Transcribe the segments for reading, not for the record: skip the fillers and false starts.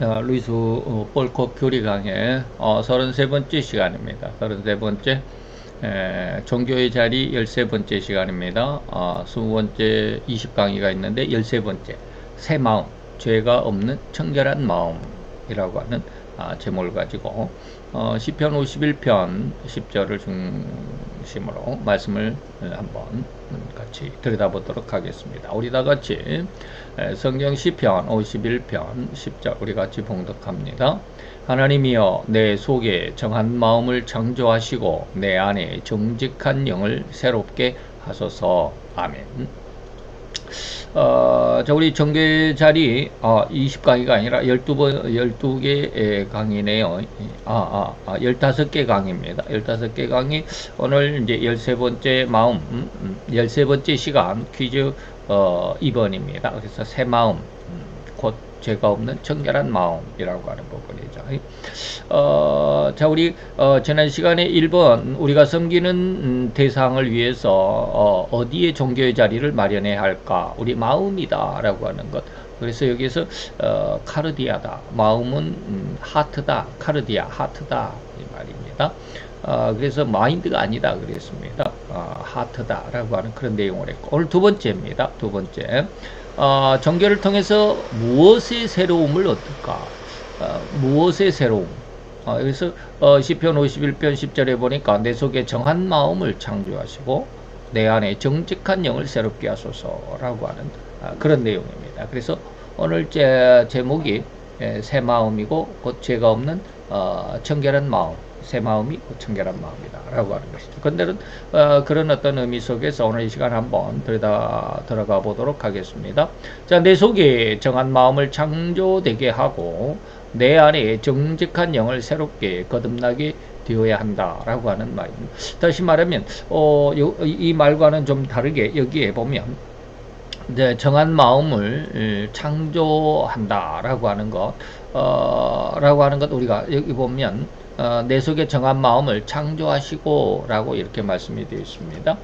루이스 볼콕 교리 강의 33번째 시간입니다. 33번째 종교의 자리 13번째 시간입니다. 20번째 20강의가 있는데 13번째 새 마음, 죄가 없는 청결한 마음이라고 하는 제목을 가지고 시편 51편 10절을 중심으로 말씀을 한번 같이 들여다보도록 하겠습니다. 우리 다 같이 성경 시편 51편 10절 우리 같이 봉독합니다. 하나님이여 내 속에 정한 마음을 창조하시고 내 안에 정직한 영을 새롭게 하소서. 아멘. 자, 우리 정교의 자리 20강의가 아니라 12개 강의네요. 15개 강의입니다. 15개 강의. 오늘 이제 13번째 마음, 13번째 시간 퀴즈 2번입니다. 그래서 새 마음, 곧 죄가 없는 청결한 마음이라고 하는 부분이죠. 자, 우리 지난 시간에 1번 우리가 섬기는 대상을 위해서 어디에 종교의 자리를 마련해야 할까? 우리 마음이다 라고 하는 것. 그래서 여기서 카르디아다. 마음은 하트다. 카르디아, 하트다 이 말입니다. 그래서 마인드가 아니다 그랬습니다. 하트다 라고 하는 그런 내용을 했고, 오늘 두 번째입니다. 두 번째, 종교를 통해서 무엇의 새로움을 얻을까? 무엇의 새로움? 여기서 시편 51편 10절에 보니까 내 속에 정한 마음을 창조하시고 내 안에 정직한 영을 새롭게 하소서라고 하는 그런 내용입니다. 그래서 오늘 제목이 새 마음이고 곧 죄가 없는 청결한 마음, 새 마음이 곧 청결한 마음이다 라고 하는 것이죠. 근데는 그런 어떤 의미 속에서 오늘 이 시간 한번 들어가 보도록 하겠습니다. 자, 내 속에 정한 마음을 창조되게 하고 내 안에 정직한 영을 새롭게 거듭나게 되어야 한다라고 하는 말입니다. 다시 말하면 이 말과는 좀 다르게 여기에 보면 이제 정한 마음을 창조한다라고 하는 것, 우리가 여기 보면 내 속에 정한 마음을 창조하시고 라고 이렇게 말씀이 되어 있습니다.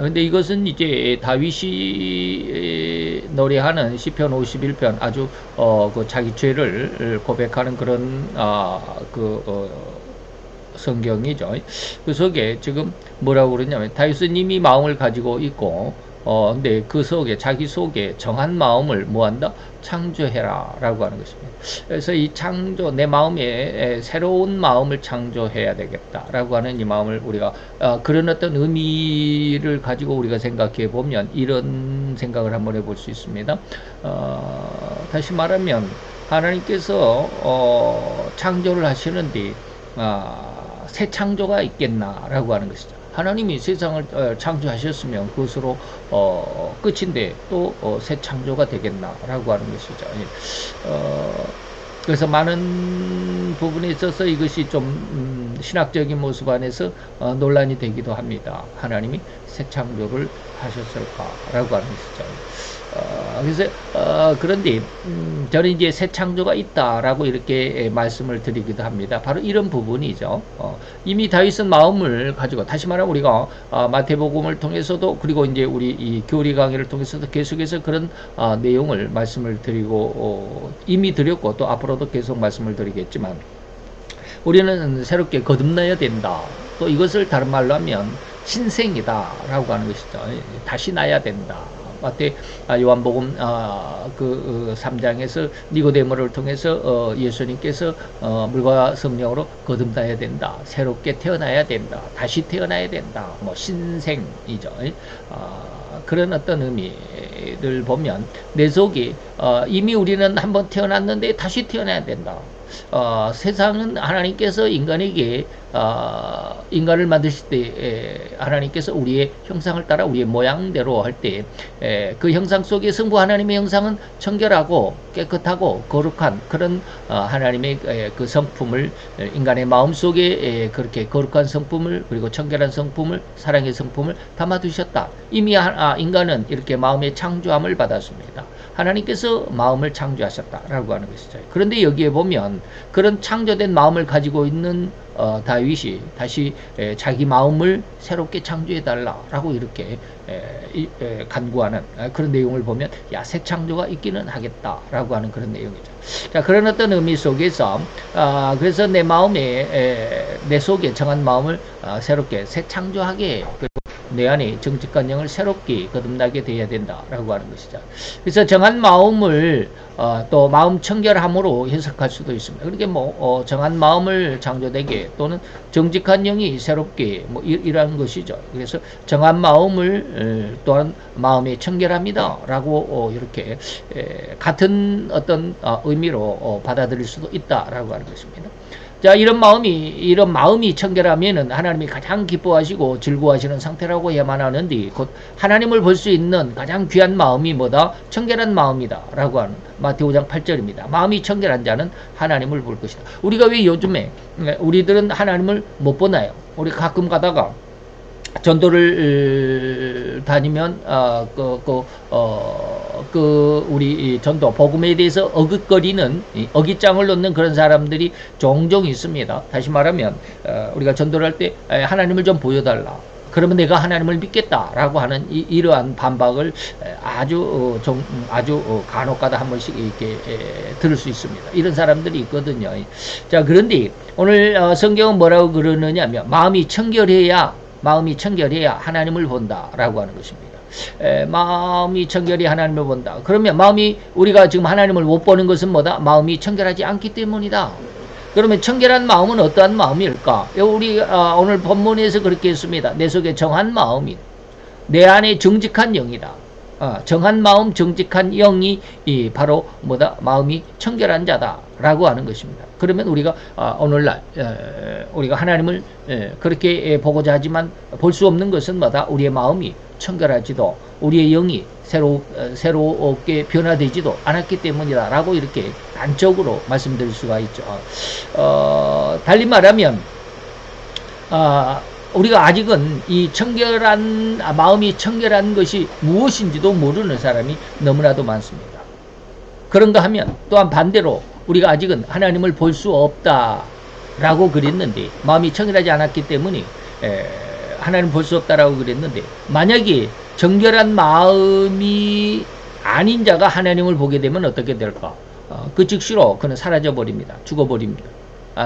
근데 이것은 이제 다윗이 노래하는 시편 51편 아주 그 자기 죄를 고백하는 그런 성경이죠. 그 속에 지금 뭐라고 그러냐면 다윗은 이미 마음을 가지고 있고 근데 그 속에 자기 속에 정한 마음을 뭐한다? 창조해라 라고 하는 것입니다. 그래서 이 창조, 내 마음에 새로운 마음을 창조해야 되겠다 라고 하는 이 마음을 우리가 그런 어떤 의미를 가지고 우리가 생각해 보면 이런 생각을 한번 해볼 수 있습니다. 다시 말하면 하나님께서 창조를 하시는데 새 창조가 있겠나 라고 하는 것이죠. 하나님이 세상을 창조하셨으면 그것으로 끝인데 또 새 창조가 되겠나 라고 하는 것이죠. 그래서 많은 부분에 있어서 이것이 좀 신학적인 모습 안에서 논란이 되기도 합니다. 하나님이 새 창조를 하셨을까 라고 하는 것이죠. 그래서 그런데 저는 이제 새 창조가 있다라고 이렇게 말씀을 드리기도 합니다. 바로 이런 부분이죠. 이미 다윗은 마음을 가지고, 다시 말하면 우리가 마태복음을 통해서도, 그리고 이제 우리 이 교리 강의를 통해서도 계속해서 그런 내용을 말씀을 드리고 이미 드렸고 또 앞으로도 계속 말씀을 드리겠지만, 우리는 새롭게 거듭나야 된다. 또 이것을 다른 말로 하면 신생이다라고 하는 것이죠. 다시 나야 된다. 마태 요한복음 3장에서 니고데모를 통해서 예수님께서 물과 성령으로 거듭나야 된다. 새롭게 태어나야 된다. 다시 태어나야 된다. 뭐 신생이죠. 그런 어떤 의미를 보면 내 속에 이미 우리는 한번 태어났는데 다시 태어나야 된다. 세상은 하나님께서 인간에게 인간을 만드실 때 하나님께서 우리의 형상을 따라 우리의 모양대로 할 때 그 형상 속에 성부 하나님의 형상은 청결하고 깨끗하고 거룩한 그런 하나님의 그 성품을 인간의 마음 속에 그렇게 거룩한 성품을, 그리고 청결한 성품을, 사랑의 성품을 담아두셨다. 이미 인간은 이렇게 마음의 창조함을 받았습니다. 하나님께서 마음을 창조하셨다라고 하는 것이죠. 그런데 여기에 보면 그런 창조된 마음을 가지고 있는 다윗이 다시 자기 마음을 새롭게 창조해달라라고 이렇게 간구하는 그런 내용을 보면 새 창조가 있기는 하겠다라고 하는 그런 내용이죠. 자, 그런 어떤 의미 속에서 그래서 내 마음에 내 속에 정한 마음을 새롭게 새 창조하게 내 안에 정직한 영을 새롭게 거듭나게 되어야 된다라고 하는 것이죠. 그래서 정한 마음을 또 마음 청결함으로 해석할 수도 있습니다. 그렇게 뭐 정한 마음을 창조되게 또는 정직한 영이 새롭게 뭐 이러한 것이죠. 그래서 정한 마음을 또한 마음의 청결합니다라고 이렇게 같은 어떤 의미로 받아들일 수도 있다라고 하는 것입니다. 자, 이런 마음이 청결하면은 하나님이 가장 기뻐하시고 즐거워하시는 상태라고 해야만 하는데, 곧 하나님을 볼 수 있는 가장 귀한 마음이 뭐다? 청결한 마음이다. 라고 하는 마태오 5장 8절입니다. 마음이 청결한 자는 하나님을 볼 것이다. 우리가 왜 요즘에, 우리들은 하나님을 못 보나요? 우리 가끔 가다가 전도를 다니면 우리 전도 복음에 대해서 어긋거리는 어깃장을 놓는 그런 사람들이 종종 있습니다. 다시 말하면 우리가 전도를 할 때 하나님을 좀 보여달라. 그러면 내가 하나님을 믿겠다라고 하는 이러한 반박을 아주 간혹가다 한 번씩 이렇게 들을 수 있습니다. 이런 사람들이 있거든요. 자, 그런데 오늘 성경은 뭐라고 그러느냐면 마음이 청결해야 하나님을 본다라고 하는 것입니다. 마음이 청결히 하나님을 본다. 그러면 우리가 지금 하나님을 못 보는 것은 뭐다? 마음이 청결하지 않기 때문이다. 그러면 청결한 마음은 어떠한 마음일까? 우리 오늘 본문에서 그렇게 했습니다. 내 속에 정한 마음이, 내 안에 정직한 영이다. 정한 마음, 정직한 영이 바로 뭐다? 마음이 청결한 자다라고 하는 것입니다. 그러면 우리가 오늘날 우리가 하나님을 그렇게 보고자 하지만 볼 수 없는 것은 뭐다? 우리의 마음이 청결하지도 우리의 영이 새롭게 변화되지도 않았기 때문이다라고 이렇게 단적으로 말씀드릴 수가 있죠. 달리 말하면 우리가 아직은 이 마음이 청결한 것이 무엇인지도 모르는 사람이 너무나도 많습니다. 그런가 하면 또한 반대로 우리가 아직은 하나님을 볼 수 없다라고 그랬는데, 마음이 청결하지 않았기 때문에 하나님 볼 수 없다라고 그랬는데, 만약에 정결한 마음이 아닌 자가 하나님을 보게 되면 어떻게 될까? 그 즉시로 그는 사라져 버립니다. 죽어버립니다.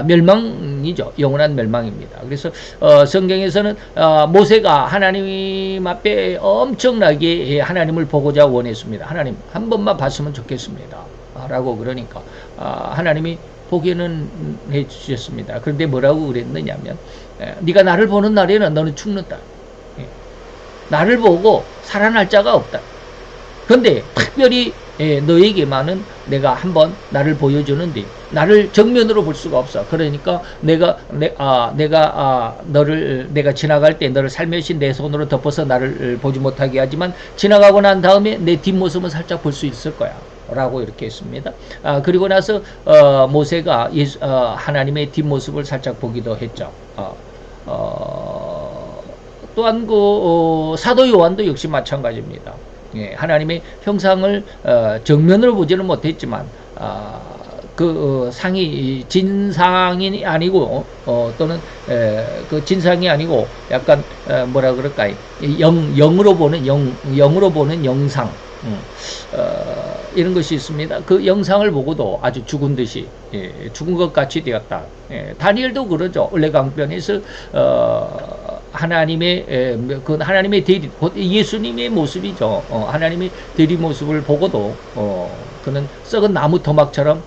멸망이죠. 영원한 멸망입니다. 그래서 성경에서는 모세가 하나님 앞에 엄청나게 하나님을 보고자 원했습니다. 하나님 한 번만 봤으면 좋겠습니다. 라고 그러니까 하나님이 보기는 해주셨습니다. 그런데 뭐라고 그랬느냐면 네가 나를 보는 날에는 너는 죽는다. 나를 보고 살아날 자가 없다. 그런데 특별히 너에게만은 내가 한번 나를 보여주는데 나를 정면으로 볼 수가 없어. 그러니까 내가 지나갈 때 너를 살며시 내 손으로 덮어서 나를 보지 못하게 하지만 지나가고 난 다음에 내 뒷모습은 살짝 볼 수 있을 거야. 라고 이렇게 했습니다. 그리고 나서 모세가 하나님의 뒷모습을 살짝 보기도 했죠. 또한 사도 요한도 역시 마찬가지입니다. 하나님의 형상을 정면으로 보지는 못했지만 상이 진상이 아니고 또는 그 진상이 아니고 약간 뭐라 그럴까 영으로 보는 영상 이런 것이 있습니다. 그 영상을 보고도 아주 죽은 듯이 죽은 것 같이 되었다. 다니엘도 그러죠. 을레강변에서 하나님의 대리, 곧 예수님의 모습이죠. 하나님의 대리 모습을 보고도 그는 썩은 나무 토막처럼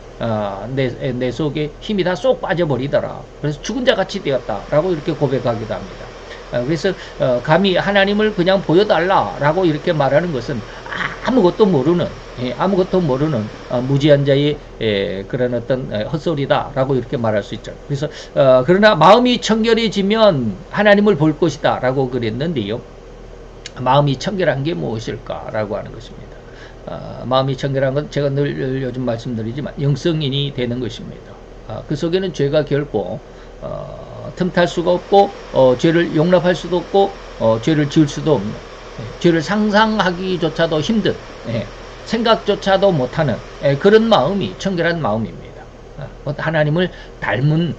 내 속에 힘이 다 쏙 빠져버리더라. 그래서 죽은 자 같이 되었다라고 이렇게 고백하기도 합니다. 그래서 감히 하나님을 그냥 보여달라라고 이렇게 말하는 것은 아무것도 모르는 무지한 자의 그런 어떤 헛소리다라고 이렇게 말할 수 있죠. 그래서 그러나 마음이 청결해지면 하나님을 볼 것이다라고 그랬는데요. 마음이 청결한 게 무엇일까라고 하는 것입니다. 마음이 청결한 건 제가 늘 요즘 말씀드리지만 영성인이 되는 것입니다. 그 속에는 죄가 결코 틈탈 수가 없고 죄를 용납할 수도 없고 죄를 지을 수도 없는, 죄를 상상하기조차도 힘든, 생각조차도 못하는 그런 마음이 청결한 마음입니다. 하나님을 닮은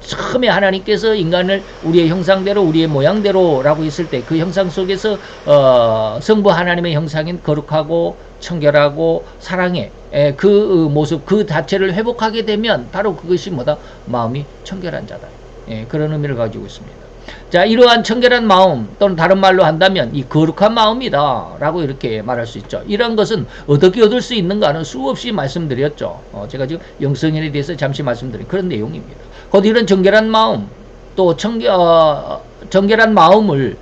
처음에 하나님께서 인간을 우리의 형상대로 우리의 모양대로라고 했을 때 그 형상 속에서 성부 하나님의 형상인 거룩하고 청결하고 사랑의 그 모습 그 자체를 회복하게 되면 바로 그것이 뭐다? 마음이 청결한 자다. 그런 의미를 가지고 있습니다. 자, 이러한 청결한 마음 또는 다른 말로 한다면 이 거룩한 마음이다 라고 이렇게 말할 수 있죠. 이런 것은 어떻게 얻을 수 있는가는 수없이 말씀드렸죠. 제가 지금 영성인에 대해서 잠시 말씀드린 그런 내용입니다. 곧 이런 정결한 마음 또 정결한 마음을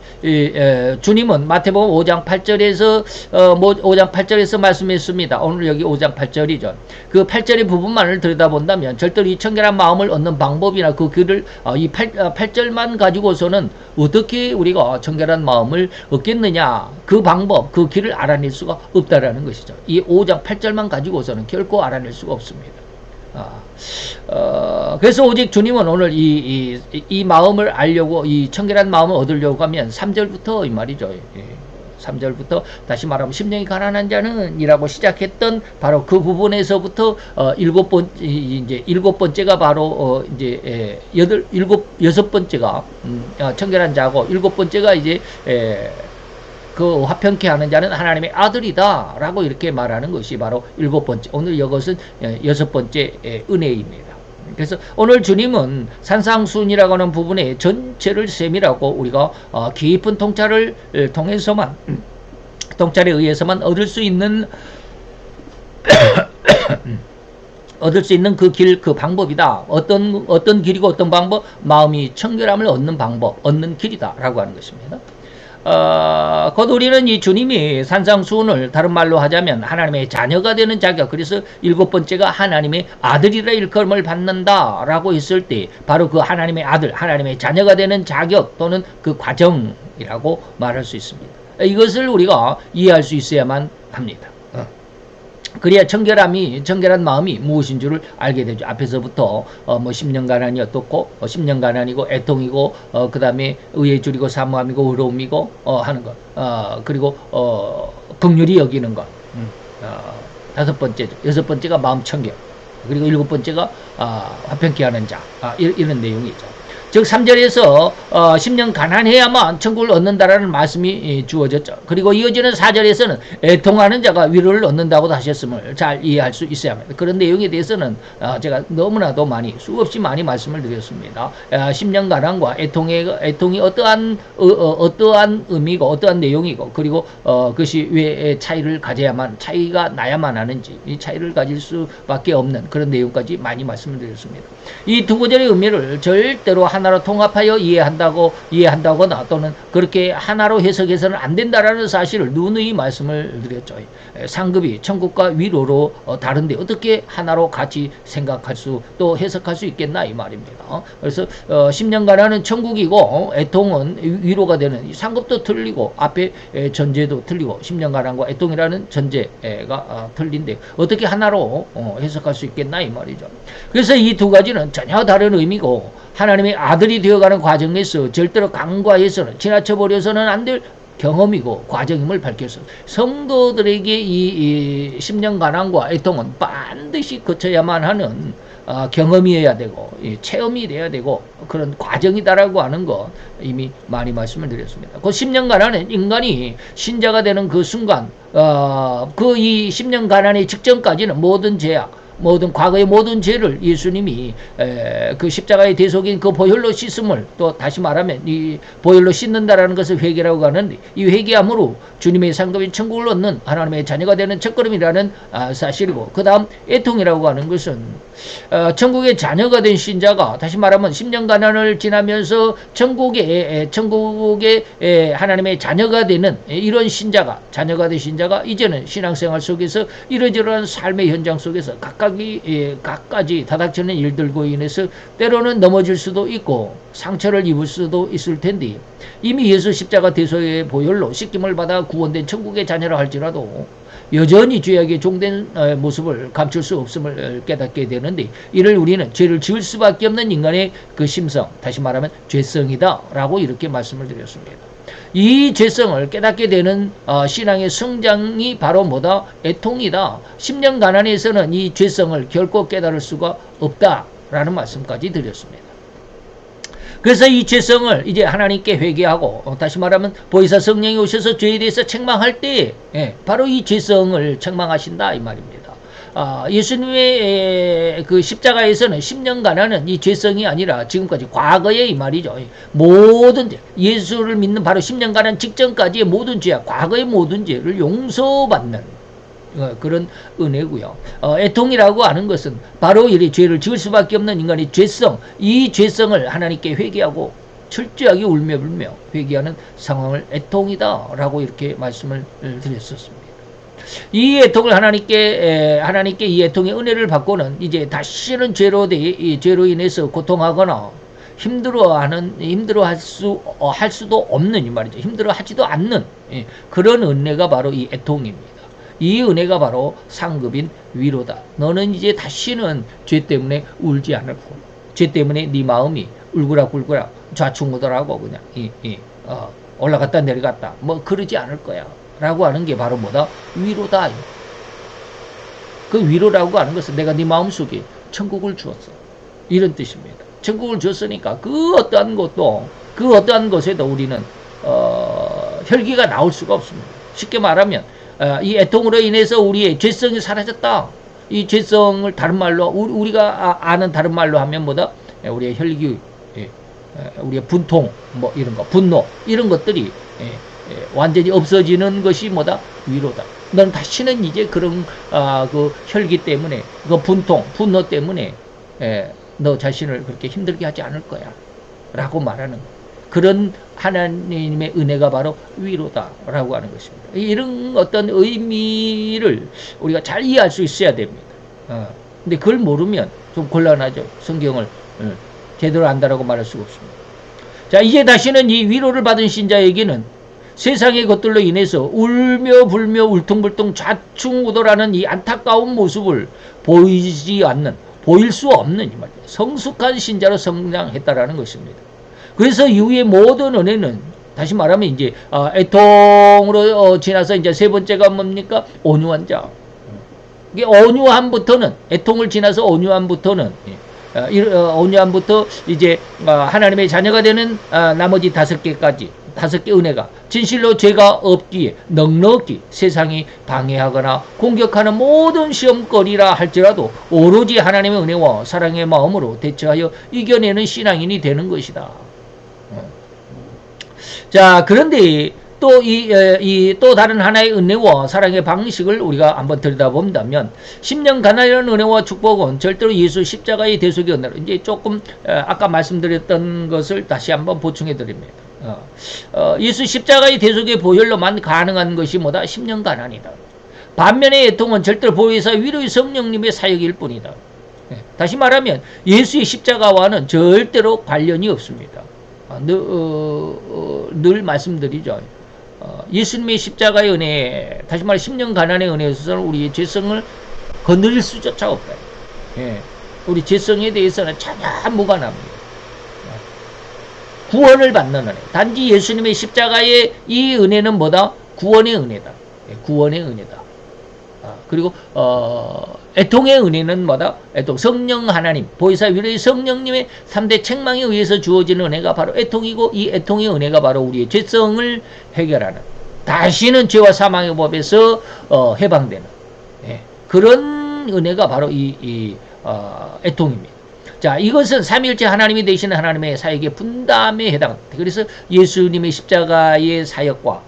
주님은 마태복음 5장 8절에서 5장 8절에서 말씀했습니다. 오늘 여기 5장 8절이죠. 그 8절의 부분만을 들여다본다면 절대로 이 청결한 마음을 얻는 방법이나 그 길을 이 8절만 가지고서는 어떻게 우리가 청결한 마음을 얻겠느냐 그 방법 그 길을 알아낼 수가 없다라는 것이죠. 이 5장 8절만 가지고서는 결코 알아낼 수가 없습니다. 그래서 오직 주님은 오늘 이 마음을 알려고 이 청결한 마음을 얻으려고 하면 3절부터 이 말이죠. 3절부터 다시 말하면 심령이 가난한 자는 이라고 시작했던 바로 그 부분에서부터 일곱 번째가 바로 여섯 번째가 청결한 자고 일곱 번째가 이제 그 화평케 하는 자는 하나님의 아들이다 라고 이렇게 말하는 것이 바로 일곱 번째 오늘 이것은 여섯 번째 은혜입니다. 그래서 오늘 주님은 산상순이라고 하는 부분의 전체를 세밀하고 우리가 깊은 통찰을 통해서만 통찰에 의해서만 얻을 수 있는 그 길, 그 방법이다. 어떤 길이고 어떤 방법? 마음이 청결함을 얻는 방법, 얻는 길이다 라고 하는 것입니다. 곧 우리는 이 주님이 산상수훈을 다른 말로 하자면 하나님의 자녀가 되는 자격, 그래서 일곱 번째가 하나님의 아들이라 일컬음을 받는다라고 했을 때 바로 그 하나님의 아들, 하나님의 자녀가 되는 자격 또는 그 과정이라고 말할 수 있습니다. 이것을 우리가 이해할 수 있어야만 합니다. 그래야 청결한 마음이 무엇인 줄을 알게 되죠. 앞에서부터 뭐 심령 가난이 어떻고 심령 가난이고 애통이고 그 다음에 의에 줄이고 사모함이고 의로움이고 하는 것 그리고 긍휼히 여기는 것 다섯 번째죠. 여섯 번째가 마음 청결 그리고 일곱 번째가 화평케 하는 자 이런 내용이죠. 즉 3절에서 심령 가난해야만 천국을 얻는다라는 말씀이 주어졌죠. 그리고 이어지는 4절에서는 애통하는 자가 위로를 얻는다고 하셨음을 잘 이해할 수 있어야 합니다. 그런 내용에 대해서는 제가 너무나도 수없이 많이 말씀을 드렸습니다. 심령 가난과 애통이 어떠한 의미고 어떠한 내용이고 그리고 그것이 왜 차이가 나야만 하는지 이 차이를 가질 수밖에 없는 그런 내용까지 많이 말씀을 드렸습니다. 이 두 구절의 의미를 절대로 하나로 통합하여 이해한다거나 또는 그렇게 하나로 해석해서는 안 된다라는 사실을 누누이 말씀을 드렸죠. 상급이 천국과 위로로 다른데 어떻게 하나로 같이 생각할 수 또 해석할 수 있겠나 이 말입니다. 그래서 심령 가난은 천국이고 애통은 위로가 되는 상급도 틀리고 앞에 전제도 틀리고 심령 가난과 애통이라는 전제가 틀린데 어떻게 하나로 해석할 수 있겠나 이 말이죠. 그래서 이 두 가지는 전혀 다른 의미고 하나님의 아들이 되어가는 과정에서 절대로 간과해서는 지나쳐버려서는 안 될 경험이고 과정임을 밝혔습니다. 성도들에게 이 심령 가난과 애통은 반드시 거쳐야만 하는 경험이어야 되고 체험이 돼야 되고 그런 과정이다라고 하는 것 이미 많이 말씀을 드렸습니다. 그 심령 가난은 인간이 신자가 되는 그 순간 그 이 심령 가난의 직전까지는 모든 죄악 과거의 모든 죄를 예수님이 그 십자가의 대속인 그 보혈로 씻음을 또 다시 말하면 이 보혈로 씻는다라는 것을 회개라고 하는데 이 회개함으로 주님의 상급인 천국을 얻는 하나님의 자녀가 되는 첫걸음이라는 사실이고 그 다음 애통이라고 하는 것은 천국의 자녀가 된 신자가 다시 말하면 심령 가난을 지나면서 천국의 하나님의 자녀가 되는 이런 자녀가 된 신자가 이제는 신앙생활 속에서 이러저러한 삶의 현장 속에서 각가지 다닥치는 일들로 인해서 때로는 넘어질 수도 있고 상처를 입을 수도 있을 텐데 이미 예수 십자가 대속의 보혈로 씻김을 받아 구원된 천국의 자녀라 할지라도 여전히 죄악의 종된 모습을 감출 수 없음을 깨닫게 되는데 이를 우리는 죄를 지을 수밖에 없는 인간의 그 심성 다시 말하면 죄성이다 라고 이렇게 말씀을 드렸습니다. 이 죄성을 깨닫게 되는 신앙의 성장이 바로 뭐다? 애통이다. 10년 가난에서는 이 죄성을 결코 깨달을 수가 없다라는 말씀까지 드렸습니다. 그래서 이 죄성을 이제 하나님께 회개하고 다시 말하면 보혜사 성령이 오셔서 죄에 대해서 책망할 때 바로 이 죄성을 책망하신다 이 말입니다. 예수님의 그 십자가에서는 10년 가난은 이 죄성이 아니라 지금까지 과거의 이 말이죠. 모든 죄, 예수를 믿는 바로 10년 가난 직전까지의 모든 죄와 과거의 모든 죄를 용서받는 그런 은혜고요. 애통이라고 하는 것은 바로 이 죄를 지을 수밖에 없는 인간의 죄성, 이 죄성을 하나님께 회개하고 철저하게 울며불며 회개하는 상황을 애통이다라고 이렇게 말씀을 드렸었습니다. 이 애통을 하나님께 이 애통의 은혜를 받고는 이제 다시는 죄로 인해서 고통하거나 힘들어할 수도 없는 이 말이죠. 힘들어하지도 않는 그런 은혜가 바로 이 애통입니다. 이 은혜가 바로 상급인 위로다. 너는 이제 다시는 죄 때문에 울지 않을 거고, 죄 때문에 네 마음이 울그락불그락 좌충우돌하고 그냥 올라갔다 내려갔다 뭐 그러지 않을 거야. 라고 하는 게 바로 뭐다? 위로다. 그 위로라고 하는 것은 내가 네 마음속에 천국을 주었어. 이런 뜻입니다. 천국을 줬으니까 그 어떠한 것에도 우리는 혈기가 나올 수가 없습니다. 쉽게 말하면 이 애통으로 인해서 우리의 죄성이 사라졌다. 이 죄성을 다른 말로 우리가 아는 다른 말로 하면 뭐다? 우리의 혈기, 우리의 분통, 뭐 이런 거, 분노 이런 것들이 완전히 없어지는 것이 뭐다? 위로다. 넌 다시는 이제 그런 그 혈기 때문에, 그 분통, 분노 때문에 너 자신을 그렇게 힘들게 하지 않을 거야. 라고 말하는 그런 하나님의 은혜가 바로 위로다라고 하는 것입니다. 이런 어떤 의미를 우리가 잘 이해할 수 있어야 됩니다. 근데 그걸 모르면 좀 곤란하죠. 성경을 제대로 안다라고 말할 수가 없습니다. 자, 이제 다시는 이 위로를 받은 신자에게는 세상의 것들로 인해서 울며 불며 울퉁불퉁 좌충우돌하는 이 안타까운 모습을 보일 수 없는 이 말이에요. 성숙한 신자로 성장했다라는 것입니다. 그래서 이후의 모든 은혜는 다시 말하면 이제 애통으로 지나서 이제 세 번째가 뭡니까? 온유한 자. 이게 온유함부터는 애통을 지나서 온유함부터 이제 하나님의 자녀가 되는 나머지 5개 은혜가 진실로 죄가 없기에 넉넉히 세상이 방해하거나 공격하는 모든 시험거리라 할지라도 오로지 하나님의 은혜와 사랑의 마음으로 대처하여 이겨내는 신앙인이 되는 것이다. 자, 그런데 또 다른 하나의 은혜와 사랑의 방식을 우리가 한번 들여다본다면 10년 가난이라는 은혜와 축복은 절대로 예수 십자가의 대속의 은혜로 이제 조금 아까 말씀드렸던 것을 다시 한번 보충해 드립니다. 예수 십자가의 대속의 보혈로만 가능한 것이 뭐다? 10년 가난이다. 반면에 애통은 절대로 보혜사 위로의 성령님의 사역일 뿐이다. 다시 말하면 예수의 십자가와는 절대로 관련이 없습니다. 늘 말씀드리죠. 예수님의 십자가의 은혜, 다시 말해 10년 가난의 은혜에 있어서는 우리의 죄성을 건드릴 수조차 없다. 우리 죄성에 대해서는 전혀 무관합니다. 구원을 받는 은혜. 단지 예수님의 십자가의 이 은혜는 뭐다? 구원의 은혜다. 구원의 은혜다. 그리고 애통의 은혜는 뭐다? 애통, 성령 하나님, 보혜사 위로의 성령님의 3대 책망에 의해서 주어지는 은혜가 바로 애통이고, 이 애통의 은혜가 바로 우리의 죄성을 해결하는, 다시는 죄와 사망의 법에서 해방되는 그런 은혜가 바로 이 애통입니다. 자, 이것은 삼위일체 하나님이 되시는 하나님의 사역의 분담에 해당합니다. 그래서 예수님의 십자가의 사역과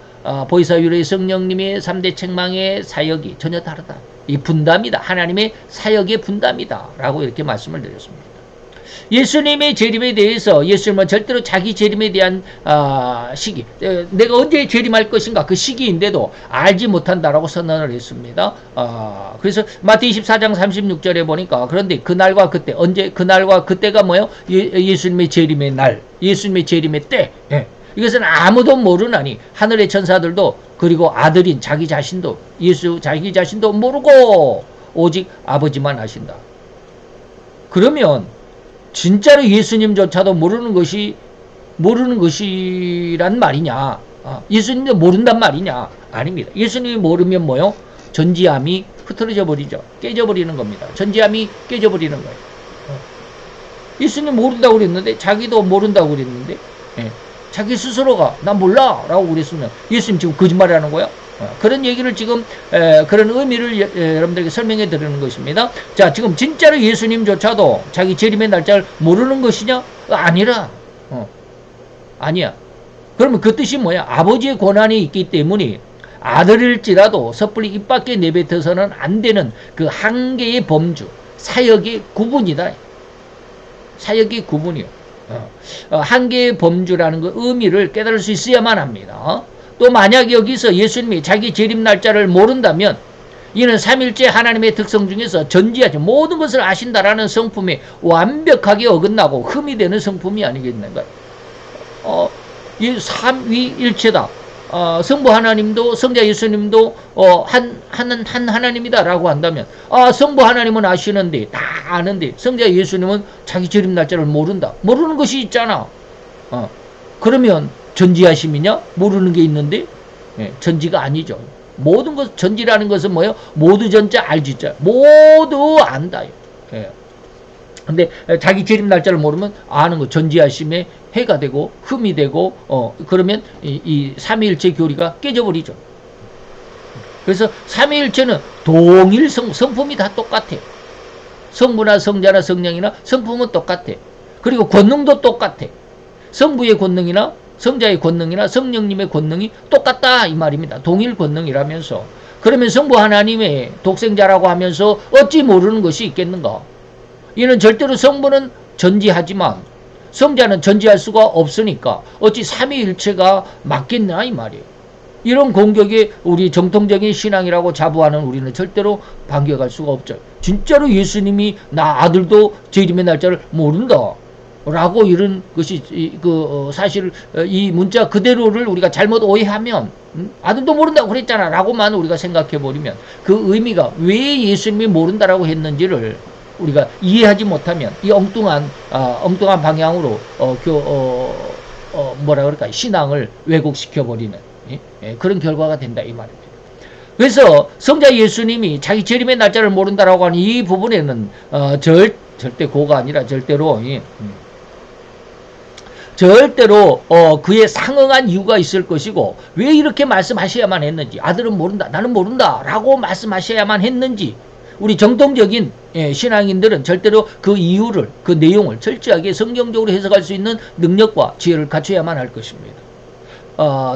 보혜사 위로의 성령님의 3대 책망의 사역이 전혀 다르다. 이 분담이다. 하나님의 사역의 분담이다. 라고 이렇게 말씀을 드렸습니다. 예수님의 재림에 대해서 예수님은 절대로 자기 재림에 대한 시기, 내가 언제 재림할 것인가 그 시기인데도 알지 못한다라고 선언을 했습니다. 그래서 마태 24장 36절에 보니까 그런데 그날과 그때, 언제 그날과 그때가 뭐예요? 예수님의 재림의 날, 예수님의 재림의 때. 이것은 아무도 모르나니 하늘의 천사들도 그리고 아들인 자기 자신도 자기 자신도 모르고 오직 아버지만 아신다. 그러면 진짜로 예수님조차도 모르는 것이란 말이냐? 예수님도 모른단 말이냐? 아닙니다. 예수님이 모르면 뭐요? 전지함이 흐트러져 버리죠. 깨져버리는 겁니다. 전지함이 깨져버리는 거예요. 예수님 모른다고 그랬는데, 자기도 모른다고 그랬는데, 자기 스스로가 나 몰라 라고 그랬으면 예수님 지금 거짓말하는 거야? 그런 얘기를 지금 그런 의미를 여러분들에게 설명해 드리는 것입니다. 자, 지금 진짜로 예수님조차도 자기 재림의 날짜를 모르는 것이냐? 아니라 아니야. 그러면 그 뜻이 뭐야? 아버지의 권한이 있기 때문에 아들일지라도 섣불리 입 밖에 내뱉어서는 안 되는 그 한계의 범주, 사역의 구분이다. 사역의 구분이요. 한계의 범주라는 그 의미를 깨달을 수 있어야만 합니다. 또 만약 여기서 예수님이 자기 재림 날짜를 모른다면 이는 삼일째 하나님의 특성 중에서 전지하지 모든 것을 아신다라는 성품에 완벽하게 어긋나고 흠이 되는 성품이 아니겠는가. 이 삼위일체다. 성부 하나님도 성자 예수님도 한 하나님이다라고 한다면 성부 하나님은 아시는데 다 아는데 성자 예수님은 자기 재림 날짜를 모르는 것이 있잖아. 그러면 전지하심이냐? 모르는 게 있는데 전지가 아니죠. 모든 것 전지라는 것은 뭐예요? 모두 전자 알지자 모두 안다. 근데 자기 재림 날짜를 모르면 아는 거 전지하심에 해가 되고 흠이 되고 그러면 이 삼위일체 교리가 깨져버리죠. 그래서 삼위일체는 동일 성품이 다 똑같아. 성부나 성자나 성령이나 성품은 똑같아. 그리고 권능도 똑같아. 성부의 권능이나 성자의 권능이나 성령님의 권능이 똑같다 이 말입니다. 동일 권능이라면서. 그러면 성부 하나님의 독생자라고 하면서 어찌 모르는 것이 있겠는가? 이는 절대로 성부는 전지하지만 성자는 전지할 수가 없으니까 어찌 삼위일체가 맞겠나 이 말이에요. 이런 공격에 우리 정통적인 신앙이라고 자부하는 우리는 절대로 반격할 수가 없죠. 진짜로 예수님이 나 아들도 재림의 날짜를 모른다 라고 이런 것이 사실 이 문자 그대로를 우리가 잘못 오해하면 아들도 모른다고 그랬잖아 라고만 우리가 생각해 버리면 그 의미가 왜 예수님이 모른다라고 했는지를 우리가 이해하지 못하면 이 엉뚱한 방향으로 뭐라 그럴까 신앙을 왜곡시켜 버리는 그런 결과가 된다 이 말입니다. 그래서 성자 예수님이 자기 재림의 날짜를 모른다라고 하는 이 부분에는 절대 고가 아니라 절대로 그에 상응한 이유가 있을 것이고 왜 이렇게 말씀하셔야만 했는지 아들은 모른다 나는 모른다 라고 말씀하셔야만 했는지 우리 정통적인 신앙인들은 절대로 그 이유를 그 내용을 철저하게 성경적으로 해석할 수 있는 능력과 지혜를 갖춰야만 할 것입니다.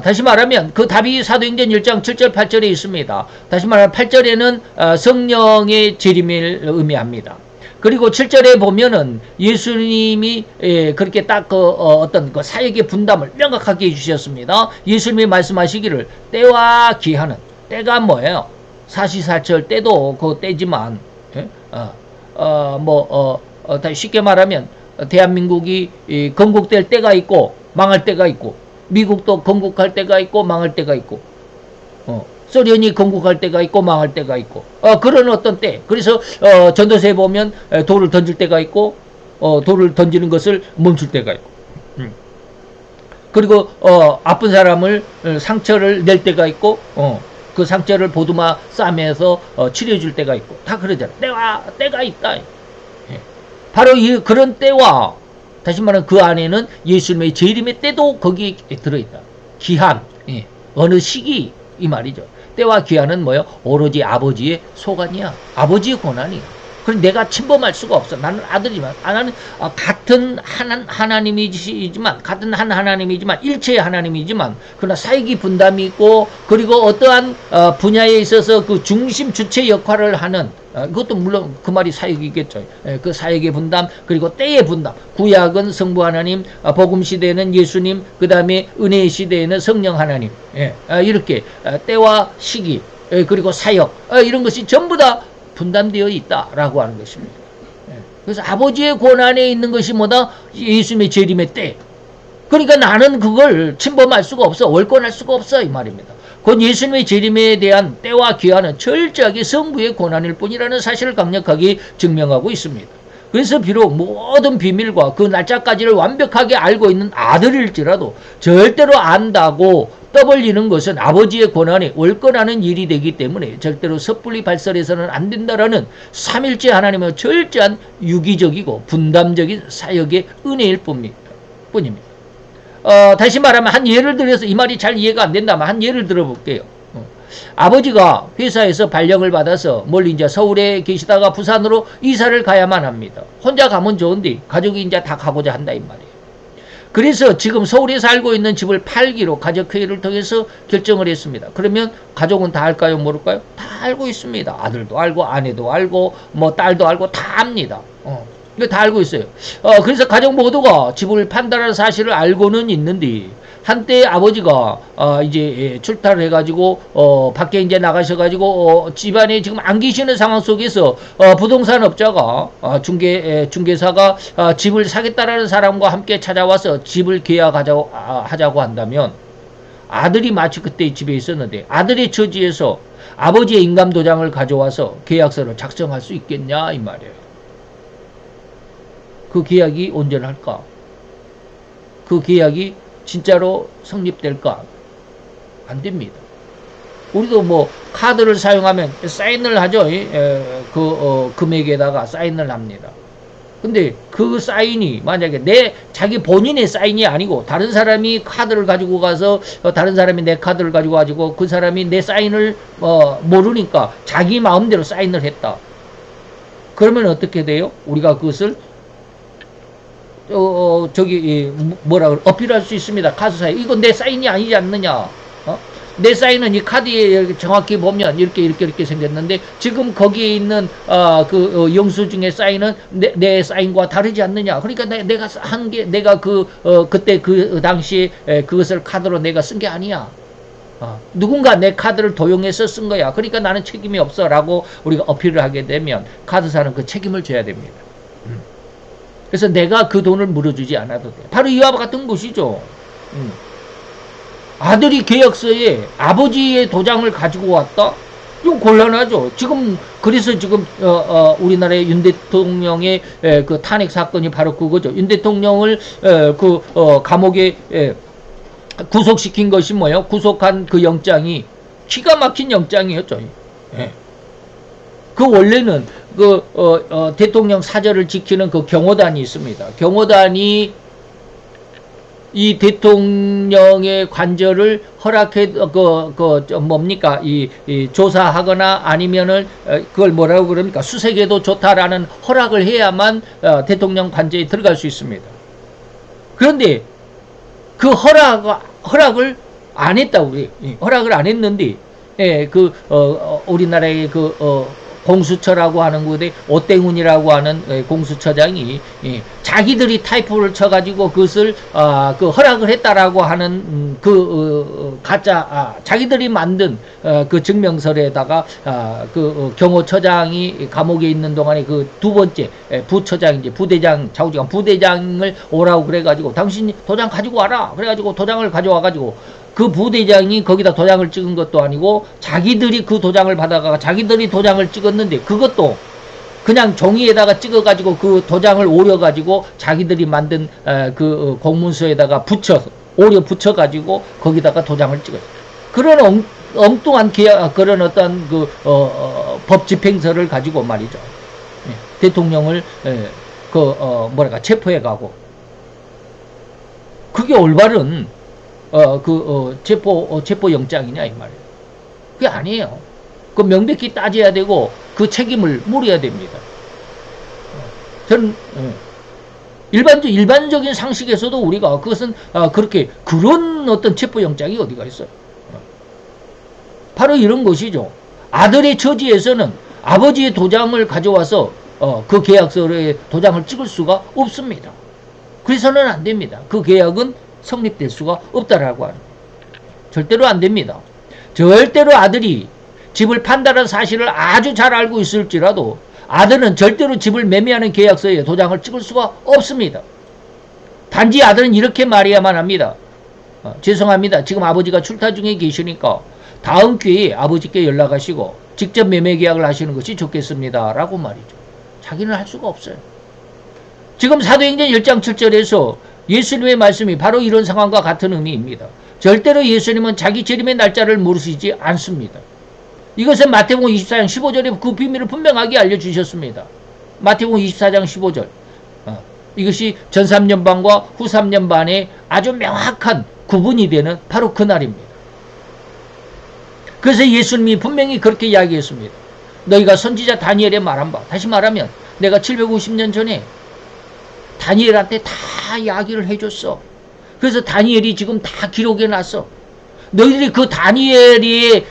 다시 말하면 그 답이 사도행전 1장 7절 8절에 있습니다. 다시 말하면 8절에는 성령의 재림을 의미합니다. 그리고 7절에 보면은 예수님이 그렇게 딱 어떤 그 사역의 분담을 명확하게 해주셨습니다. 예수님이 말씀하시기를 때와 기한은 때가 뭐예요? 사시사철 때도 그 때지만 쉽게 말하면 대한민국이 건국될 때가 있고 망할 때가 있고 미국도 건국할 때가 있고 망할 때가 있고 소련이 건국할 때가 있고 망할 때가 있고 그런 어떤 때 그래서 전도서에 보면 돌을 던질 때가 있고 돌을 던지는 것을 멈출 때가 있고 그리고 아픈 사람을 상처를 낼 때가 있고 그 상처를 보두마 싸매서 치료해줄 때가 있고 다 그러잖아. 때가 있다. 바로 그런 때와 다시 말하면 그 안에는 예수님의 재림의 때도 거기에 들어있다. 기한 어느 시기 이 말이죠. 때와 기한은 뭐예요? 오로지 아버지의 소관이야. 아버지의 권한이야. 그럼 내가 침범할 수가 없어. 나는 아들이지만 나는 같은 하나님이지만 같은 한 하나님이지만 일체의 하나님이지만 그러나 사역이 분담이 있고 그리고 어떠한 분야에 있어서 그 중심 주체 역할을 하는 그것도 물론 그 말이 사역이겠죠. 그 사역의 분담 그리고 때의 분담 구약은 성부 하나님 복음 시대에는 예수님 그 다음에 은혜의 시대에는 성령 하나님 이렇게 때와 시기 그리고 사역 이런 것이 전부 다 분담되어 있다라고 하는 것입니다. 그래서 아버지의 권한에 있는 것이 뭐다? 예수님의 재림의 때. 그러니까 나는 그걸 침범할 수가 없어. 월권할 수가 없어. 이 말입니다. 곧 예수님의 재림에 대한 때와 기한은 철저하게 성부의 권한일 뿐이라는 사실을 강력하게 증명하고 있습니다. 그래서 비록 모든 비밀과 그 날짜까지를 완벽하게 알고 있는 아들일지라도 절대로 안다고 떠벌리는 것은 아버지의 권한에 월권하는 일이 되기 때문에 절대로 섣불리 발설해서는 안 된다라는 삼일째 하나님의 철저한 유기적이고 분담적인 사역의 은혜일 뿐입니다. 다시 말하면 한 예를 들어서 이 말이 잘 이해가 안 된다면 한 예를 들어볼게요. 아버지가 회사에서 발령을 받아서 멀리 이제 서울에 계시다가 부산으로 이사를 가야만 합니다. 혼자 가면 좋은데 가족이 이제 다 가고자 한다 이 말이에요. 그래서 지금 서울에 살고 있는 집을 팔기로 가족회의를 통해서 결정을 했습니다. 그러면 가족은 다 알까요? 모를까요? 다 알고 있습니다. 아들도 알고 아내도 알고 뭐 딸도 알고 다 압니다. 이거 다 알고 있어요. 그래서 가족 모두가 집을 판다는 사실을 알고는 있는데 한때 아버지가 이제 출타를 해가지고 밖에 이제 나가셔가지고 집안에 지금 안 계시는 상황 속에서 부동산 업자가 중개사가 집을 사겠다라는 사람과 함께 찾아와서 집을 계약하자고 한다면 아들이 마치 그때 집에 있었는데 아들의 처지에서 아버지의 인감도장을 가져와서 계약서를 작성할 수 있겠냐 이 말이에요. 그 계약이 온전할까? 그 계약이 진짜로 성립될까? 안 됩니다. 우리도 뭐 카드를 사용하면 사인을 하죠. 금액에다가 사인을 합니다. 근데 그 사인이 만약에 자기 본인의 사인이 아니고 다른 사람이 카드를 가지고 가서 다른 사람이 내 카드를 가지고 그 사람이 내 사인을 모르니까 자기 마음대로 사인을 했다. 그러면 어떻게 돼요? 우리가 그것을 어필할 수 있습니다. 카드사에 이건 내 사인이 아니지 않느냐? 내 사인은 이 카드에 정확히 보면 이렇게 생겼는데 지금 거기에 있는 영수증의 사인은 내 사인과 다르지 않느냐? 그러니까 내가 한 게 내가 그때 그 당시에 그것을 카드로 내가 쓴 게 아니야. 누군가 내 카드를 도용해서 쓴 거야. 그러니까 나는 책임이 없어라고 우리가 어필을 하게 되면 카드사는 그 책임을 져야 됩니다. 그래서 내가 그 돈을 물어주지 않아도 돼. 바로 이와 같은 것이죠. 아들이 계약서에 아버지의 도장을 가지고 왔다? 이거 곤란하죠. 그래서 지금, 우리나라의 윤 대통령의 그 탄핵 사건이 바로 그거죠. 윤 대통령을, 감옥에, 구속시킨 것이 뭐예요? 구속한 그 영장이 기가 막힌 영장이었죠. 예. 그 원래는 대통령 사저를 지키는 그 경호단이 있습니다. 경호단이 이 대통령의 관절을 허락해 뭡니까 이 조사하거나 아니면은 그걸 뭐라고 그럽니까 수색에도 좋다라는 허락을 해야만 대통령 관저에 들어갈 수 있습니다. 그런데 그 허락을 안 했다 허락을 안 했는데 우리나라의 공수처라고 하는 곳에 오땡훈이라고 하는 공수처장이 자기들이 타이프를 쳐가지고 그것을 허락을 했다라고 하는 가짜 자기들이 만든 그 증명서에다가 경호처장이 감옥에 있는 동안에 그 두 번째 부처장인지 부대장 좌우지간 부대장을 오라고 그래가지고 당신이 도장 가지고 와라 그래가지고 도장을 가져와가지고 그 부대장이 거기다 도장을 찍은 것도 아니고 자기들이 그 도장을 받아가 자기들이 도장을 찍었는데 그것도 그냥 종이에다가 찍어가지고 그 도장을 오려가지고 자기들이 만든 그 공문서에다가 오려 붙여가지고 거기다가 도장을 찍었어요. 그런 엉뚱한 그런 어떤 법 집행서를 가지고 말이죠. 대통령을 체포해가고 그게 올바른 체포 영장이냐, 이 말이에요. 그게 아니에요. 그 명백히 따져야 되고, 그 책임을 물어야 됩니다. 저는, 일반적인 상식에서도 우리가 그것은, 그런 어떤 체포 영장이 어디가 있어요. 바로 이런 것이죠. 아들의 처지에서는 아버지의 도장을 가져와서, 그 계약서에 도장을 찍을 수가 없습니다. 그래서는 안 됩니다. 그 계약은 성립될 수가 없다라고 하는 거예요. 절대로 안 됩니다. 절대로 아들이 집을 판다는 사실을 아주 잘 알고 있을지라도 아들은 절대로 집을 매매하는 계약서에 도장을 찍을 수가 없습니다. 단지 아들은 이렇게 말해야만 합니다. 죄송합니다. 지금 아버지가 출타 중에 계시니까 다음 기회에 아버지께 연락하시고 직접 매매 계약을 하시는 것이 좋겠습니다. 라고 말이죠. 자기는 할 수가 없어요. 지금 사도행전 1장 7절에서 예수님의 말씀이 바로 이런 상황과 같은 의미입니다. 절대로 예수님은 자기 재림의 날짜를 모르시지 않습니다. 이것은 마태복음 24장 15절에 그 비밀을 분명하게 알려주셨습니다. 마태복음 24장 15절. 이것이 전 3년 반과 후 3년 반의 아주 명확한 구분이 되는 바로 그날입니다. 그래서 예수님이 분명히 그렇게 이야기했습니다. 너희가 선지자 다니엘의 말한 바, 다시 말하면 내가 750년 전에 다니엘한테 다 이야기를 해줬어. 그래서 다니엘이 지금 다 기록해 놨어. 너희들이 그 다니엘이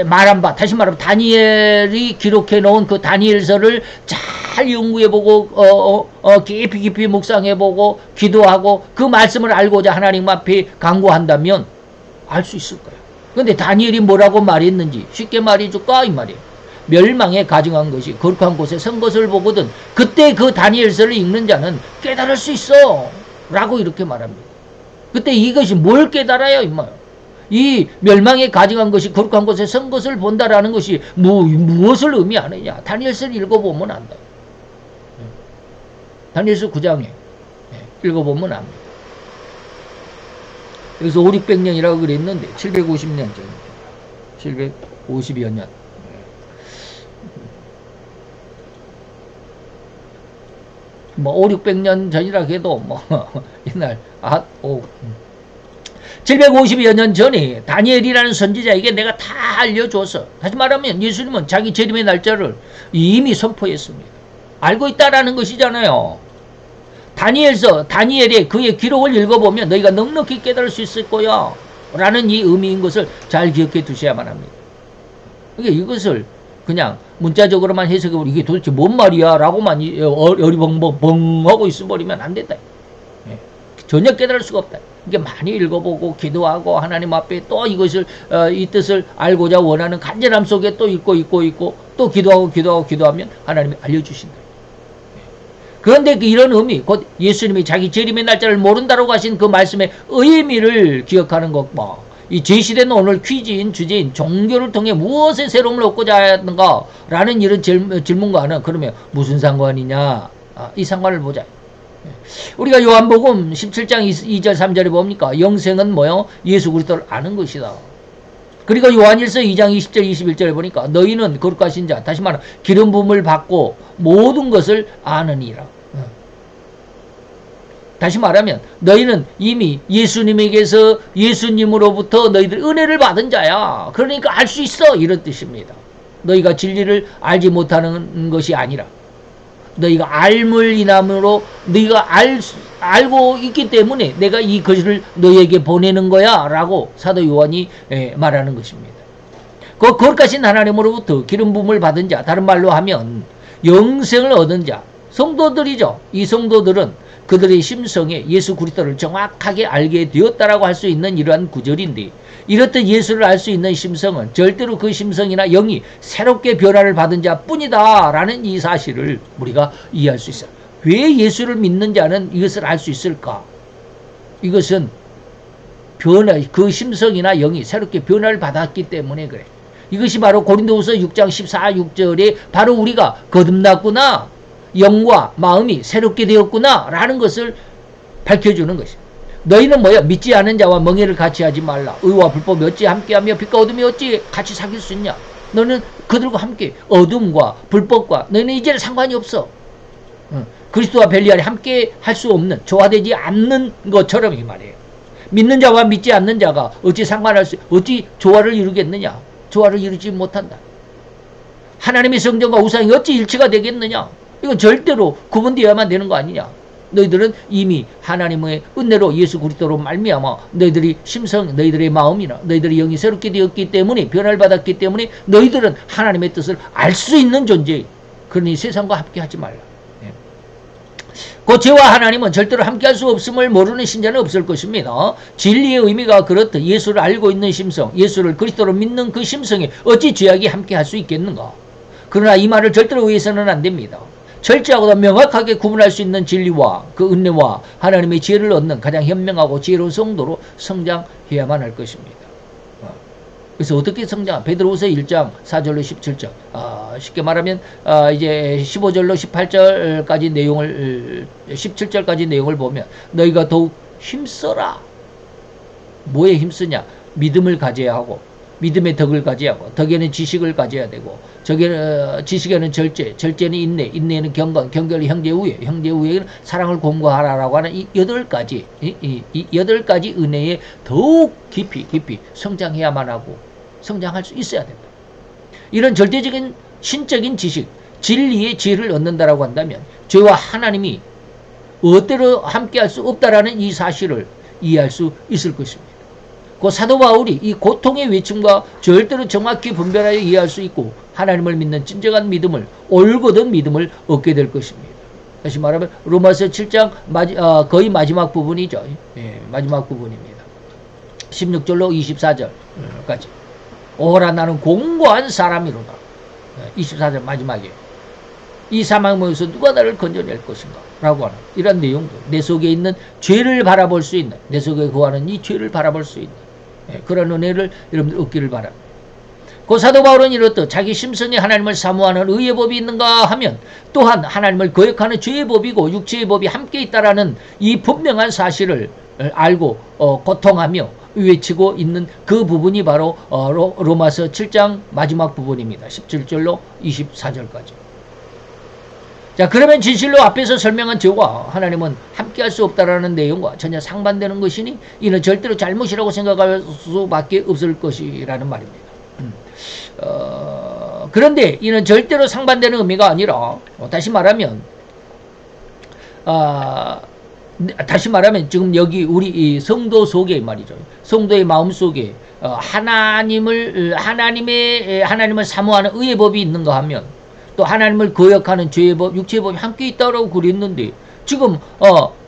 말한 바, 다시 말하면 다니엘이 기록해 놓은 그 다니엘서를 잘 연구해보고 깊이 묵상해보고 기도하고 그 말씀을 알고자 하나님 앞에 간구한다면 알 수 있을 거야. 근데 다니엘이 뭐라고 말했는지 쉽게 말해줄까 이 말이에요. 멸망에 가증한 것이 거룩한 곳에 선 것을 보거든 그때 그 다니엘서를 읽는 자는 깨달을 수 있어 라고 이렇게 말합니다. 그때 이것이 뭘 깨달아요 임마요. 이 멸망에 가증한 것이 거룩한 곳에 선 것을 본다라는 것이 무엇을 의미하느냐. 다니엘서를 읽어보면 안다. 다니엘서 9장에 읽어보면 압니다. 여기서 5, 600년이라고 그랬는데 750년 전입니다. 750여 년. 뭐 5, 600년 전이라 해도 뭐 옛날 750여 년 전에 다니엘이라는 선지자에게 내가 다 알려줘서 다시 말하면 예수님은 자기 재림의 날짜를 이미 선포했습니다. 알고 있다라는 것이잖아요. 다니엘의 그의 기록을 읽어보면 너희가 넉넉히 깨달을 수 있을 거야 라는 이 의미인 것을 잘 기억해 두셔야만 합니다. 그러니까 이것을 그냥 문자적으로만 해석해보고 이게 도대체 뭔 말이야 라고만 어리벙벙 하고 있어버리면 안 된다. 전혀 깨달을 수가 없다. 이게 많이 읽어보고 기도하고 하나님 앞에 또 이것을 이 뜻을 알고자 원하는 간절함 속에 또 있고 또 기도하면 하나님이 알려주신다. 그런데 이런 의미, 곧 예수님이 자기 재림의 날짜를 모른다라고 하신 그 말씀의 의미를 기억하는 것과 이 제시된 오늘 퀴즈인 주제인 종교를 통해 무엇의 새로움을 얻고자 하는가 라는 이런 질문과는 그러면 무슨 상관이냐, 이 상관을 보자. 우리가 요한복음 17장 2절 3절에 봅니까? 영생은 뭐요? 예수 그리스도를 아는 것이다. 그리고 요한일서 2장 20절 21절에 보니까 너희는 거룩하신 자, 다시 말하면 기름 부음을 받고 모든 것을 아느니라. 다시 말하면 너희는 이미 예수님에게서 예수님으로부터 너희들 은혜를 받은 자야. 그러니까 알 수 있어 이런 뜻입니다. 너희가 진리를 알지 못하는 것이 아니라 너희가 알물 인함으로 너희가 알고 있기 때문에 내가 이 것을 너희에게 보내는 거야 라고 사도 요한이 말하는 것입니다. 그 거룩하신 하나님으로부터 기름 부음을 받은 자, 다른 말로 하면 영생을 얻은 자, 성도들이죠. 이 성도들은 그들의 심성에 예수 그리스도를 정확하게 알게 되었다라고 할 수 있는 이러한 구절인데, 이렇듯 예수를 알 수 있는 심성은 절대로 그 심성이나 영이 새롭게 변화를 받은 자뿐이다 라는 이 사실을 우리가 이해할 수 있어요. 왜 예수를 믿는 자는 이것을 알 수 있을까? 이것은 그 심성이나 영이 새롭게 변화를 받았기 때문에 그래. 이것이 바로 고린도후서 6장 14, 6절에 바로 우리가 거듭났구나, 영과 마음이 새롭게 되었구나 라는 것을 밝혀주는 것입니다. 너희는 뭐야? 믿지 않은 자와 멍에를 같이 하지 말라. 의와 불법이 어찌 함께하며 빛과 어둠이 어찌 같이 사귈 수 있냐? 너는 그들과 함께 어둠과 불법과 너희는 이제는 상관이 없어. 그리스도와 벨리알이 함께 할 수 없는, 조화되지 않는 것처럼 이 말이에요. 믿는 자와 믿지 않는 자가 어찌 어찌 조화를 이루겠느냐? 조화를 이루지 못한다. 하나님의 성전과 우상이 어찌 일치가 되겠느냐? 이건 절대로 구분되어야만 되는 거 아니냐? 너희들은 이미 하나님의 은혜로 예수 그리스도로 말미암아 너희들이 심성, 너희들의 마음이나 너희들의 영이 새롭게 되었기 때문에, 변화를 받았기 때문에 너희들은 하나님의 뜻을 알 수 있는 존재. 그러니 세상과 함께하지 말라. 그 죄와 하나님은 절대로 함께할 수 없음을 모르는 신자는 없을 것입니다. 진리의 의미가 그렇듯 예수를 알고 있는 심성, 예수를 그리스도로 믿는 그 심성에 어찌 죄악이 함께할 수 있겠는가? 그러나 이 말을 절대로 의해서는 안 됩니다. 철저하고 명확하게 구분할 수 있는 진리와 그 은혜와 하나님의 지혜를 얻는 가장 현명하고 지혜로운 성도로 성장해야만 할 것입니다. 그래서 어떻게 성장? 베드로후서 1장 4절로 17절. 쉽게 말하면 이제 15절로 18절까지 내용을 17절까지 내용을 보면 너희가 더욱 힘써라. 뭐에 힘쓰냐? 믿음을 가져야 하고 믿음의 덕을 가져야 하고 덕에는 지식을 가져야 되고 지식에는 절제, 절제는 인내, 인내는 경건, 경건은 형제우애, 형제우애는 사랑을 공고하라라고 하는 이 8가지 이 8가지 은혜에 더욱 깊이 성장해야만 하고 성장할 수 있어야 된다. 이런 절대적인 신적인 지식, 진리의 지혜를 얻는다라고 한다면 죄와 하나님이 어때로 함께할 수 없다라는 이 사실을 이해할 수 있을 것입니다. 그 사도 바울이 이 고통의 외침과 절대로 정확히 분별하여 이해할 수 있고 하나님을 믿는 진정한 믿음을 올곧은 믿음을 얻게 될 것입니다. 다시 말하면 로마서 7장 거의 마지막 부분이죠. 마지막 부분입니다. 16절로 24절까지 오라 나는 공고한 사람이로다. 24절 마지막에 이 사망에서 누가 나를 건져낼 것인가 라고 하는 이런 내용도 내 속에 있는 죄를 바라볼 수 있는 내 속에 거하는 이 죄를 바라볼 수 있는 그런 은혜를 여러분들 얻기를 바랍니다. 그 사도 바울은 이렇듯 자기 심성에 하나님을 사모하는 의의 법이 있는가 하면 또한 하나님을 거역하는 죄의 법이고 육체의 법이 함께 있다라는 이 분명한 사실을 알고 고통하며 외치고 있는 그 부분이 바로 로마서 7장 마지막 부분입니다. 17절로 24절까지. 자, 그러면 진실로 앞에서 설명한 죄와 하나님은 함께할 수 없다라는 내용과 전혀 상반되는 것이니 이는 절대로 잘못이라고 생각할 수밖에 없을 것이라는 말입니다. 그런데 이는 절대로 상반되는 의미가 아니라 다시 말하면 지금 여기 우리 이 성도 속에 말이죠. 성도의 마음 속에 하나님을 사모하는 의의 법이 있는가 하면 또 하나님을 거역하는 죄의 법, 육체의 법이 함께 있다고 그랬는데 지금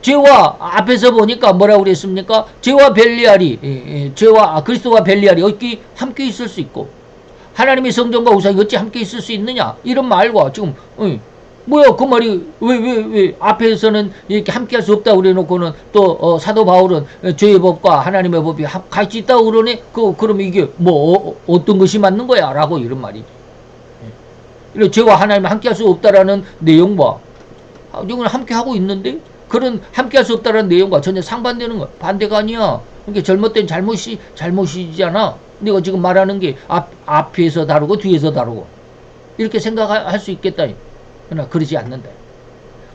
죄와 앞에서 보니까 뭐라고 그랬습니까? 죄와 벨리알이 죄와 그리스도와 벨리알이 어찌 함께 있을 수 있고 하나님의 성전과 우상이 어찌 함께 있을 수 있느냐 이런 말과 지금 뭐야 그 말이 왜 앞에서는 이렇게 함께 할 수 없다고 그래놓고는 또 사도 바울은 죄의 법과 하나님의 법이 같이 있다고 그러네. 그러면 이게 뭐 어떤 것이 맞는 거야 라고 이런 말이죠. 이런 죄와 하나님을 함께 할 수 없다라는 내용과 이건 함께 하고 있는데 그런 함께 할 수 없다라는 내용과 전혀 상반되는 거야. 반대가 아니야. 그러니까 잘못된 잘못이잖아. 내가 지금 말하는 게 앞에서 다르고 뒤에서 다르고 이렇게 생각할 수 있겠다. 그러나 그러지 않는다.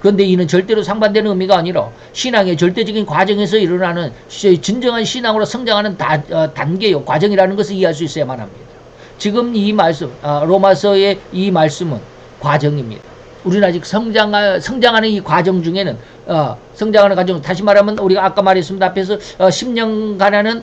그런데 이는 절대로 상반되는 의미가 아니라 신앙의 절대적인 과정에서 일어나는 진정한 신앙으로 성장하는 단계요 과정이라는 것을 이해할 수 있어야만 합니다. 지금 이 말씀 로마서의 이 말씀은 과정입니다. 우리는 아직 성장하는 이 과정 중에는 성장하는 과정 다시 말하면 우리가 아까 말했습니다. 앞에서 10년간하는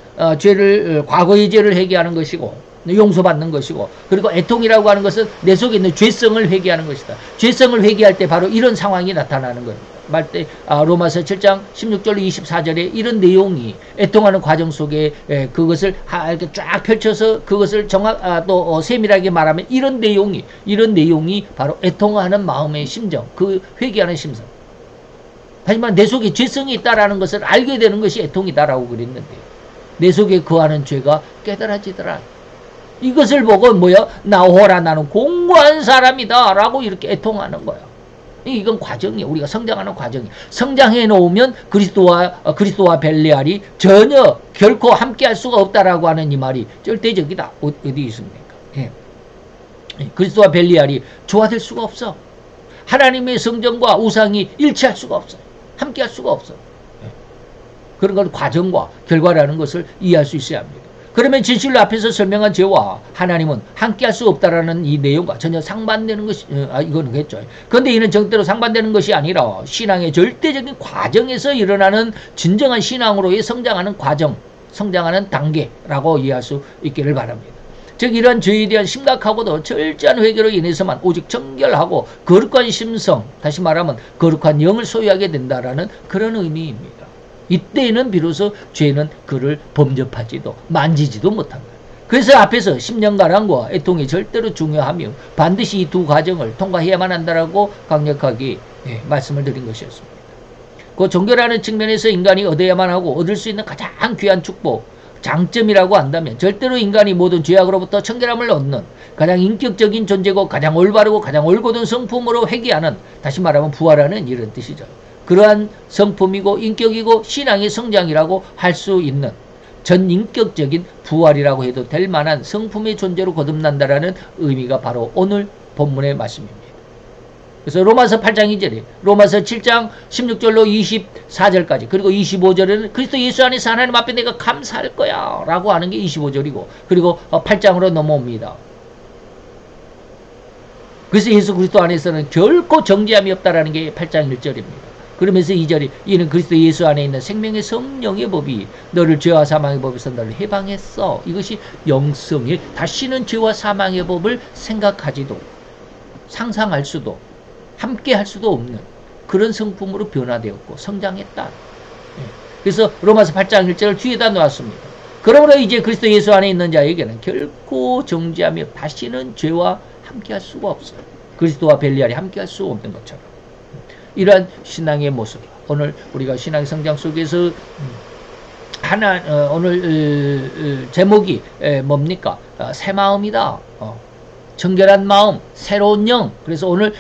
과거의 죄를 회개하는 것이고 용서받는 것이고 그리고 애통이라고 하는 것은 내 속에 있는 죄성을 회개하는 것이다. 죄성을 회개할 때 바로 이런 상황이 나타나는 겁니다. 말때 로마서 7장 16절로 24절에 이런 내용이 애통하는 과정 속에 그것을 이렇게 쫙 펼쳐서 그것을 또 세밀하게 말하면 이런 내용이 바로 애통하는 마음의 심정, 그 회개하는 심정. 하지만 내 속에 죄성이 있다라는 것을 알게 되는 것이 애통이다라고 그랬는데 내 속에 거하는 죄가 깨달아지더라. 이것을 보고 뭐야? 나오라 나는 공고한 사람이다 라고 이렇게 애통하는 거야. 이건 과정이에요. 우리가 성장하는 과정이에요. 성장해 놓으면 그리스도와 벨리알이 전혀 결코 함께 할 수가 없다라고 하는 이 말이 절대적이다. 어디 있습니까? 예. 그리스도와 벨리알이 조화될 수가 없어. 하나님의 성전과 우상이 일치할 수가 없어. 함께 할 수가 없어. 예. 그런 건 과정과 결과라는 것을 이해할 수 있어야 합니다. 그러면 진실로 앞에서 설명한 죄와 하나님은 함께할 수 없다라는 이 내용과 전혀 상반되는 것이 이거는 겠죠. 그런데 이는 절대로 상반되는 것이 아니라 신앙의 절대적인 과정에서 일어나는 진정한 신앙으로의 성장하는 과정, 성장하는 단계라고 이해할 수 있기를 바랍니다. 즉 이러한 죄에 대한 심각하고도 철저한 회개로 인해서만 오직 정결하고 거룩한 심성, 다시 말하면 거룩한 영을 소유하게 된다라는 그런 의미입니다. 이때에는 비로소 죄는 그를 범접하지도 만지지도 못한다. 그래서 앞에서 10년가량과 애통이 절대로 중요하며 반드시 이 두 과정을 통과해야만 한다라고 강력하게 말씀을 드린 것이었습니다. 그 종교라는 측면에서 인간이 얻어야만 하고 얻을 수 있는 가장 귀한 축복, 장점이라고 한다면 절대로 인간이 모든 죄악으로부터 청결함을 얻는 가장 인격적인 존재고 가장 올바르고 가장 올곧은 성품으로 회귀하는, 다시 말하면 부활하는 이런 뜻이죠. 그러한 성품이고 인격이고 신앙의 성장이라고 할 수 있는 전인격적인 부활이라고 해도 될 만한 성품의 존재로 거듭난다라는 의미가 바로 오늘 본문의 말씀입니다. 그래서 로마서 8장 2절에 로마서 7장 16절로 24절까지 그리고 25절에는 그리스도 예수 안에서 하나님 앞에 내가 감사할 거야 라고 하는 게 25절이고 그리고 8장으로 넘어옵니다. 그래서 예수 그리스도 안에서는 결코 정죄함이 없다라는 게 8장 1절입니다. 그러면서 2절이 이는 그리스도 예수 안에 있는 생명의 성령의 법이 너를 죄와 사망의 법에서 너를 해방했어. 이것이 영성의 다시는 죄와 사망의 법을 생각하지도 상상할 수도 함께 할 수도 없는 그런 성품으로 변화되었고 성장했다. 그래서 로마서 8장 1절을 뒤에다 놓았습니다. 그러므로 이제 그리스도 예수 안에 있는 자에게는 결코 정죄하며 다시는 죄와 함께 할 수가 없어요. 그리스도와 벨리알이 함께 할 수 없는 것처럼. 이러한 신앙의 모습, 오늘 우리가 신앙의 성장 속에서 오늘 제목이 뭡니까? 새 마음이다. 정결한 마음, 새로운 영. 그래서 오늘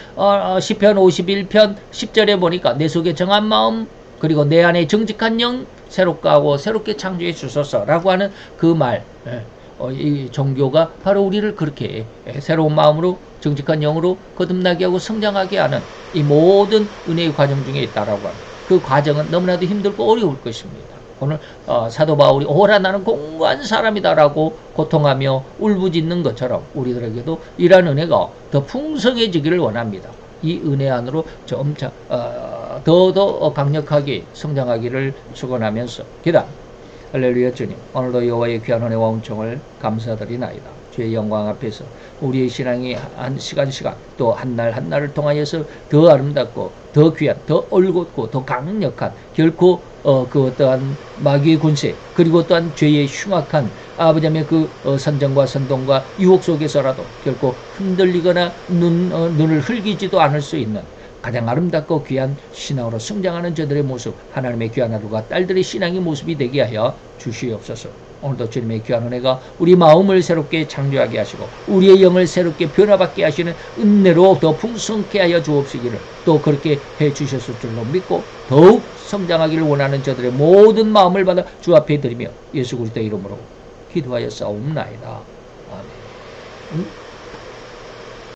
시편 51편 10절에 보니까 내 속에 정한 마음 그리고 내 안에 정직한 영 새롭게 하고 새롭게 창조해 주소서라고 하는 그 말. 이 종교가 바로 우리를 그렇게 새로운 마음으로 정직한 영으로 거듭나게 하고 성장하게 하는 이 모든 은혜의 과정 중에 있다라고 합니다. 그 과정은 너무나도 힘들고 어려울 것입니다. 오늘 사도 바울이 오라 나는 공고한 사람이다라고 고통하며 울부짖는 것처럼 우리들에게도 이러한 은혜가 더 풍성해지기를 원합니다. 이 은혜 안으로 점차 더 강력하게 성장하기를 축원하면서 기도합니다. 할렐루야. 주님, 오늘도 여호와의 귀한 은혜와 은총을 감사드리나이다. 주의 영광 앞에서 우리의 신앙이 한 시간 또 한 날 한 날을 통하여서 더 아름답고 더 귀한 더 올곧고 더 강력한 결코 그 어떠한 마귀의 군세 그리고 또한 죄의 흉악한 아버지의 그 선정과 선동과 유혹 속에서라도 결코 흔들리거나 눈을 흘기지도 않을 수 있는 가장 아름답고 귀한 신앙으로 성장하는 저들의 모습, 하나님의 귀한 아들과 딸들의 신앙의 모습이 되게 하여 주시옵소서. 오늘도 주님의 귀한 은혜가 우리 마음을 새롭게 창조하게 하시고 우리의 영을 새롭게 변화받게 하시는 은혜로 더 풍성케 하여 주옵시기를 또 그렇게 해 주셨을 줄로 믿고 더욱 성장하기를 원하는 저들의 모든 마음을 받아 주 앞에 드리며 예수 그리스도 이름으로 기도하여 싸움나이다. 아멘.